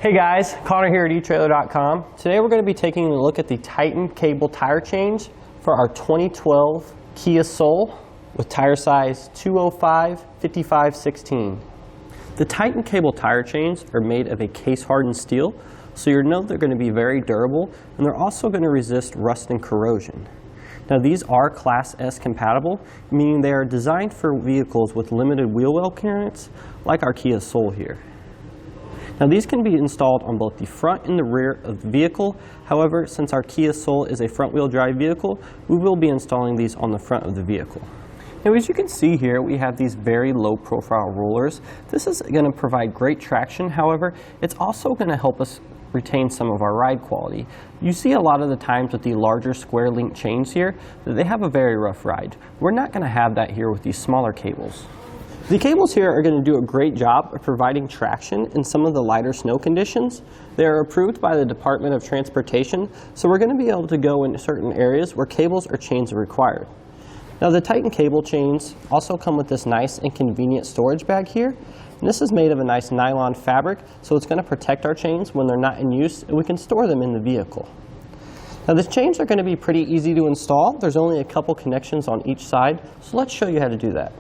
Hey guys, Connor here at etrailer.com. Today we're going to be taking a look at the Titan cable tire change for our 2012 Kia Soul with tire size 205/55/16. The Titan cable tire chains are made of a case hardened steel, so you know they're going to be very durable, and they're also going to resist rust and corrosion. Now these are Class S compatible, meaning they are designed for vehicles with limited wheel well clearance, like our Kia Soul here. Now these can be installed on both the front and the rear of the vehicle. However, since our Kia Soul is a front-wheel drive vehicle, we will be installing these on the front of the vehicle. Now as you can see here, we have these very low-profile rollers. This is going to provide great traction. However, it's also going to help us retain some of our ride quality. You see a lot of the times with the larger square link chains here that they have a very rough ride. We're not going to have that here with these smaller cables. The cables here are going to do a great job of providing traction in some of the lighter snow conditions. They are approved by the Department of Transportation, so we're going to be able to go into certain areas where cables or chains are required. Now the Titan cable chains also come with this nice and convenient storage bag here. And this is made of a nice nylon fabric, so it's going to protect our chains when they're not in use, and we can store them in the vehicle. Now the chains are going to be pretty easy to install. There's only a couple connections on each side, so let's show you how to do that.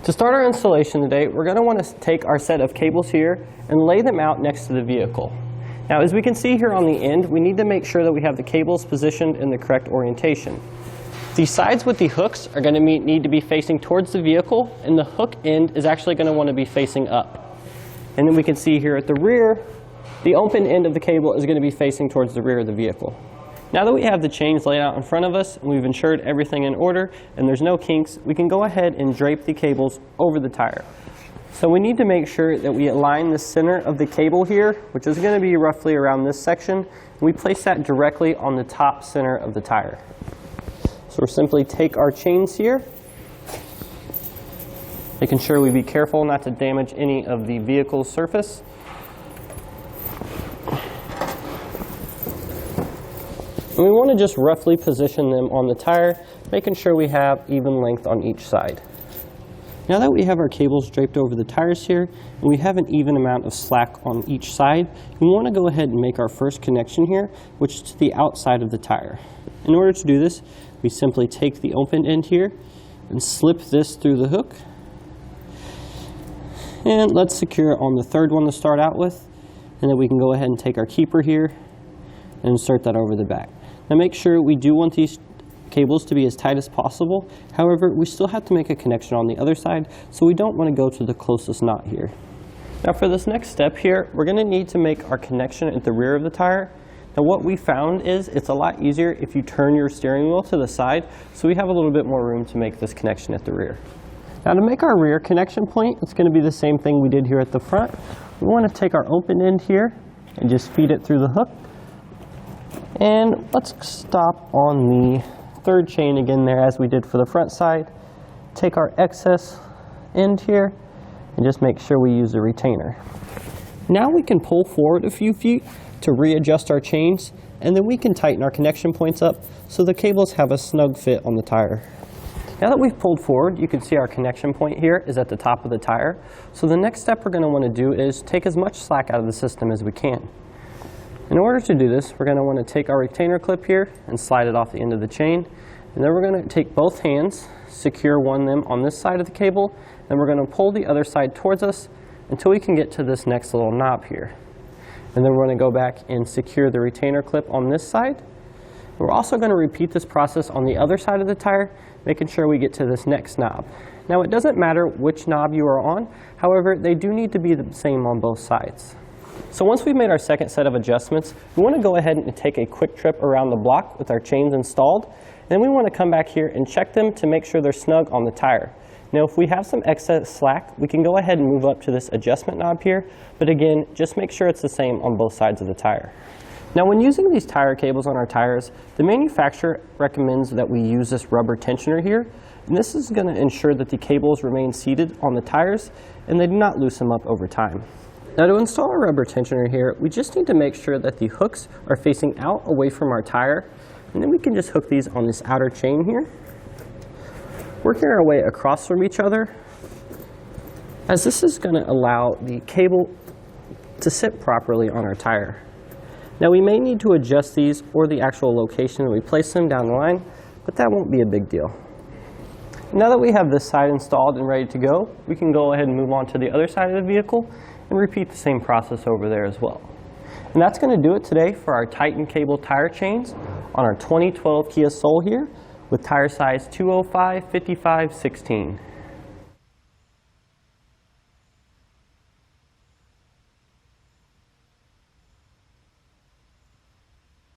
To start our installation today, we're going to want to take our set of cables here and lay them out next to the vehicle. Now as we can see here on the end, we need to make sure that we have the cables positioned in the correct orientation. The sides with the hooks are going to need to be facing towards the vehicle, and the hook end is actually going to want to be facing up. And then we can see here at the rear, the open end of the cable is going to be facing towards the rear of the vehicle. Now that we have the chains laid out in front of us, and we've ensured everything in order, and there's no kinks, we can go ahead and drape the cables over the tire. So we need to make sure that we align the center of the cable here, which is going to be roughly around this section, and we place that directly on the top center of the tire. So we'll simply take our chains here, making sure we be careful not to damage any of the vehicle's surface. And we want to just roughly position them on the tire, making sure we have even length on each side. Now that we have our cables draped over the tires here, and we have an even amount of slack on each side, we want to go ahead and make our first connection here, which is to the outside of the tire. In order to do this, we simply take the open end here and slip this through the hook. And let's secure it on the third one to start out with. And then we can go ahead and take our keeper here and insert that over the back. Now make sure we do want these cables to be as tight as possible. However, we still have to make a connection on the other side, so we don't want to go to the closest knot here. Now for this next step here, we're going to need to make our connection at the rear of the tire. Now what we found is it's a lot easier if you turn your steering wheel to the side, so we have a little bit more room to make this connection at the rear. Now to make our rear connection point, it's going to be the same thing we did here at the front. We want to take our open end here and just feed it through the hook. And let's stop on the third chain again there as we did for the front side. Take our excess end here and just make sure we use the retainer. Now we can pull forward a few feet to readjust our chains, and then we can tighten our connection points up so the cables have a snug fit on the tire. Now that we've pulled forward, you can see our connection point here is at the top of the tire. So the next step we're going to want to do is take as much slack out of the system as we can. In order to do this, we're going to want to take our retainer clip here and slide it off the end of the chain. And then we're going to take both hands, secure one of them on this side of the cable, and we're going to pull the other side towards us until we can get to this next little knob here. And then we're going to go back and secure the retainer clip on this side. We're also going to repeat this process on the other side of the tire, making sure we get to this next knob. Now it doesn't matter which knob you are on, however, they do need to be the same on both sides. So once we've made our second set of adjustments, we want to go ahead and take a quick trip around the block with our chains installed. And then we want to come back here and check them to make sure they're snug on the tire. Now if we have some excess slack, we can go ahead and move up to this adjustment knob here. But again, just make sure it's the same on both sides of the tire. Now when using these tire cables on our tires, the manufacturer recommends that we use this rubber tensioner here. And this is going to ensure that the cables remain seated on the tires and they do not loosen up over time. Now to install our rubber tensioner here, we just need to make sure that the hooks are facing out away from our tire, and then we can just hook these on this outer chain here, working our way across from each other, as this is going to allow the cable to sit properly on our tire. Now we may need to adjust these or the actual location that we place them down the line, but that won't be a big deal. Now that we have this side installed and ready to go, we can go ahead and move on to the other side of the vehicle and repeat the same process over there as well. And that's going to do it today for our Titan cable tire chains on our 2012 Kia Soul here with tire size 205/55/16.